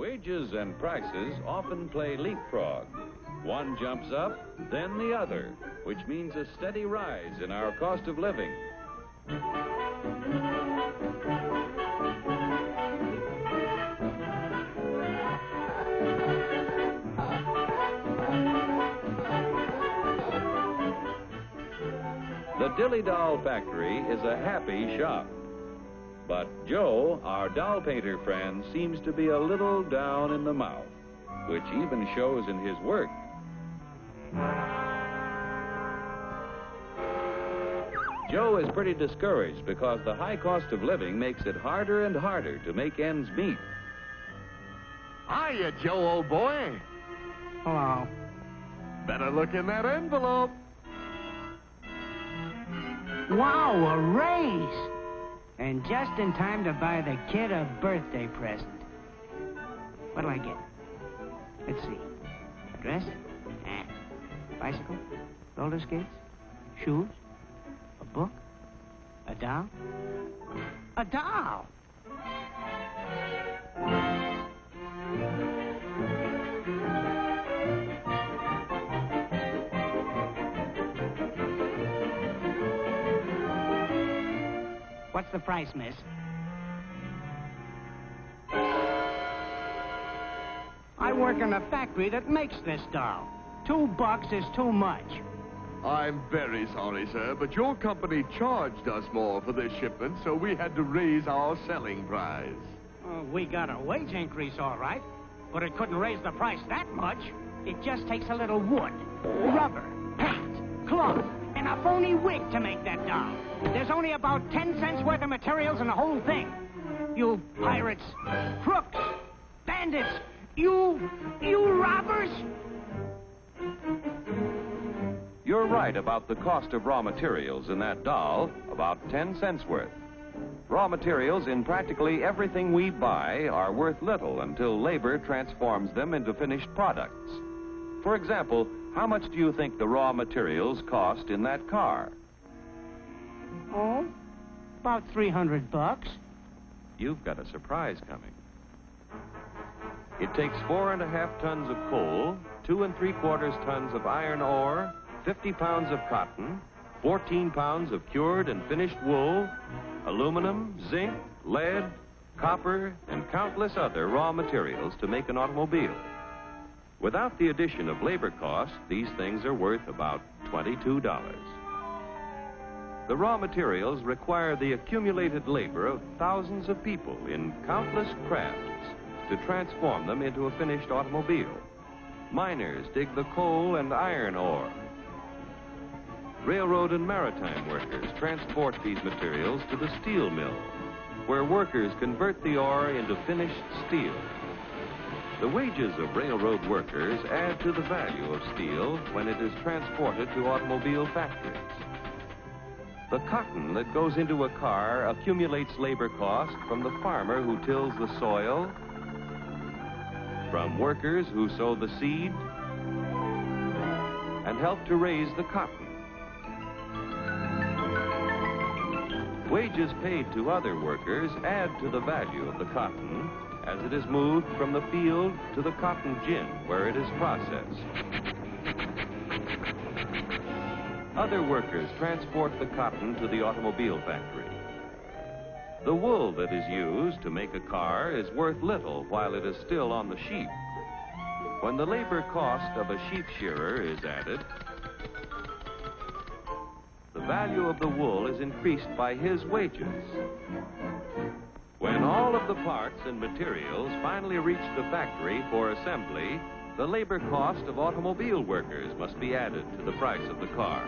Wages and prices often play leapfrog. One jumps up, then the other, which means a steady rise in our cost of living. The Dilly Doll Factory is a happy shop. But Joe, our doll painter friend, seems to be a little down in the mouth, which even shows in his work. Joe is pretty discouraged because the high cost of living makes it harder and harder to make ends meet. Hiya, Joe, old boy. Hello. Better look in that envelope. Wow, a raise! And just in time to buy the kid a birthday present. What'll I get? Let's see. A dress? Bicycle? Roller skates? Shoes? A book? A doll? A doll! What's the price, miss? I work in a factory that makes this doll. $2 is too much. I'm very sorry, sir, but your company charged us more for this shipment, so we had to raise our selling price. We got a wage increase, all right, but it couldn't raise the price that much. It just takes a little wood, rubber, paint, cloth, and a phony wig to make that doll. There's only about 10 cents worth of materials in the whole thing. You pirates, crooks, bandits, you robbers! You're right about the cost of raw materials in that doll, about 10 cents worth. Raw materials in practically everything we buy are worth little until labor transforms them into finished products. For example, how much do you think the raw materials cost in that car? Oh, about $300. You've got a surprise coming. It takes 4.5 tons of coal, 2 3/4 tons of iron ore, 50 pounds of cotton, 14 pounds of cured and finished wool, aluminum, zinc, lead, copper, and countless other raw materials to make an automobile. Without the addition of labor costs, these things are worth about $22. The raw materials require the accumulated labor of thousands of people in countless crafts to transform them into a finished automobile. Miners dig the coal and iron ore. Railroad and maritime workers transport these materials to the steel mill, where workers convert the ore into finished steel. The wages of railroad workers add to the value of steel when it is transported to automobile factories. The cotton that goes into a car accumulates labor cost from the farmer who tills the soil, from workers who sow the seed, and help to raise the cotton. Wages paid to other workers add to the value of the cotton as it is moved from the field to the cotton gin where it is processed. Other workers transport the cotton to the automobile factory. The wool that is used to make a car is worth little while it is still on the sheep. When the labor cost of a sheep shearer is added, the value of the wool is increased by his wages. When all of the parts and materials finally reach the factory for assembly, the labor cost of automobile workers must be added to the price of the car.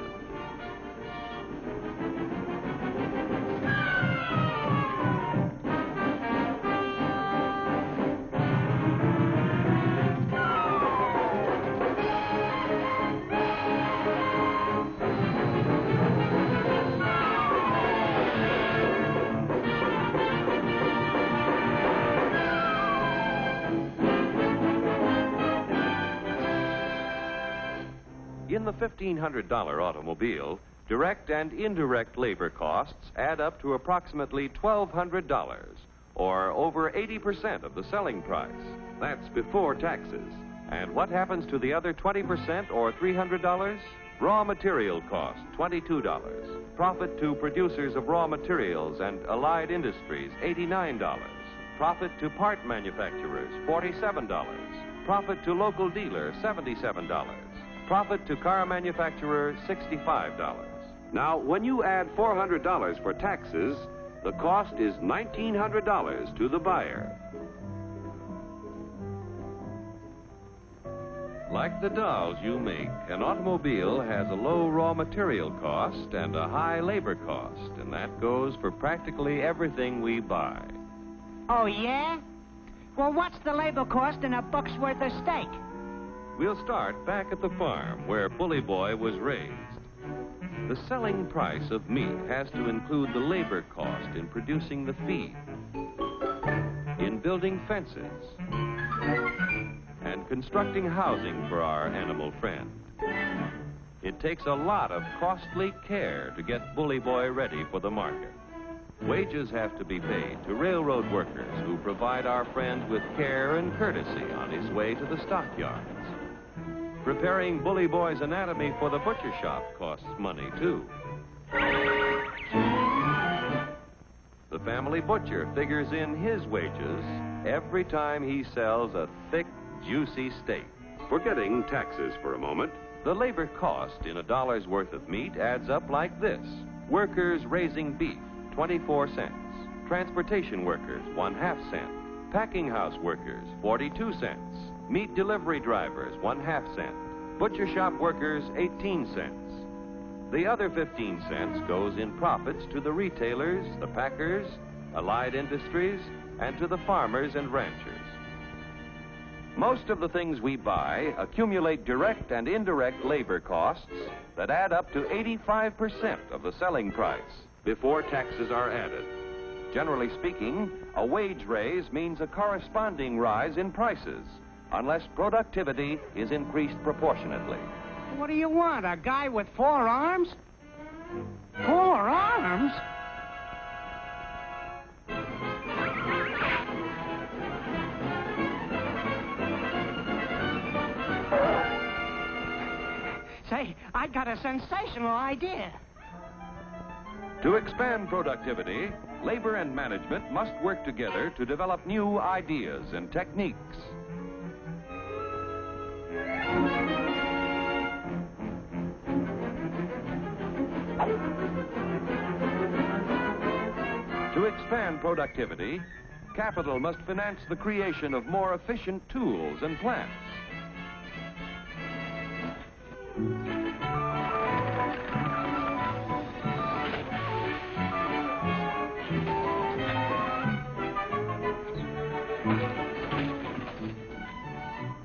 In the $1,500 automobile, direct and indirect labor costs add up to approximately $1,200, or over 80% of the selling price. That's before taxes. And what happens to the other 20% or $300? Raw material cost, $22. Profit to producers of raw materials and allied industries, $89. Profit to part manufacturers, $47. Profit to local dealer, $77. Profit to car manufacturer, $65. Now, when you add $400 for taxes, the cost is $1,900 to the buyer. Like the dolls you make, an automobile has a low raw material cost and a high labor cost, and that goes for practically everything we buy. Oh, yeah? Well, what's the labor cost in a buck's worth of steak? We'll start back at the farm where Bully Boy was raised. The selling price of meat has to include the labor cost in producing the feed, in building fences, and constructing housing for our animal friend. It takes a lot of costly care to get Bully Boy ready for the market. Wages have to be paid to railroad workers who provide our friend with care and courtesy on his way to the stockyards. Preparing Bully Boy's anatomy for the butcher shop costs money, too. The family butcher figures in his wages every time he sells a thick, juicy steak. Forgetting taxes for a moment, the labor cost in a dollar's worth of meat adds up like this. Workers raising beef, 24 cents. Transportation workers, 1/2 cent. Packing house workers, 42 cents. Meat delivery drivers, 1/2 cent. Butcher shop workers, 18 cents. The other 15 cents goes in profits to the retailers, the packers, allied industries, and to the farmers and ranchers. Most of the things we buy accumulate direct and indirect labor costs that add up to 85% of the selling price before taxes are added. Generally speaking, a wage raise means a corresponding rise in prices, unless productivity is increased proportionately. What do you want, a guy with 4 arms? 4 arms? Say, I got a sensational idea. To expand productivity, labor and management must work together to develop new ideas and techniques. To expand productivity, capital must finance the creation of more efficient tools and plants.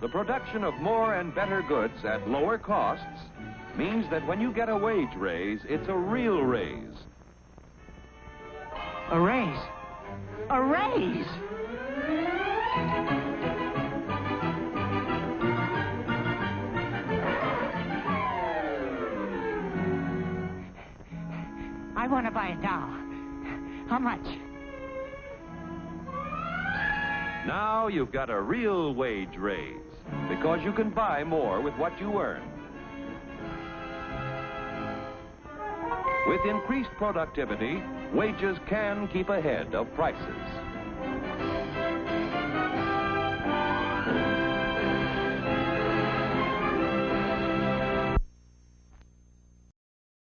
The production of more and better goods at lower costs means that when you get a wage raise, it's a real raise. A raise? A raise! I want to buy a doll. How much? Now you've got a real wage raise, because you can buy more with what you earn. With increased productivity, wages can keep ahead of prices.